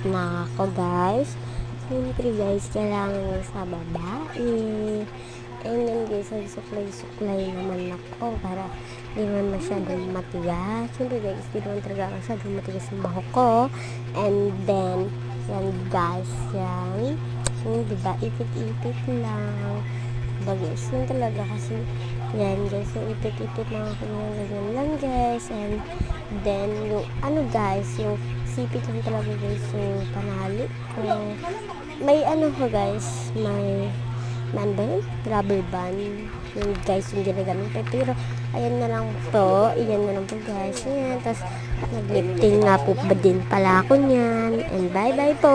na ako guys. Siyempre guys, kailangan yung sa babae. And then guys, nagsuklay-suklay naman ako para di naman masyadong matigas. Siyempre guys, di naman talaga masyadong matigas yung baho ko. And then, yan guys, yan. Diba, ipit-ipit lang. Diba guys, yun talaga kasi yan guys, so ipit-ipit lang ako yung ganyan lang guys. And then, yung ano guys, yung sipit lang talaga guys yung panali ko. May ano ko guys, may man ba yun? Rubber band. Yung guys, yung ginagamit ko. Pero, ayan na lang po. Ayan na lang po guys. Ayan. Tapos, naglifting nga po ba din pala ako niyan. And bye-bye po.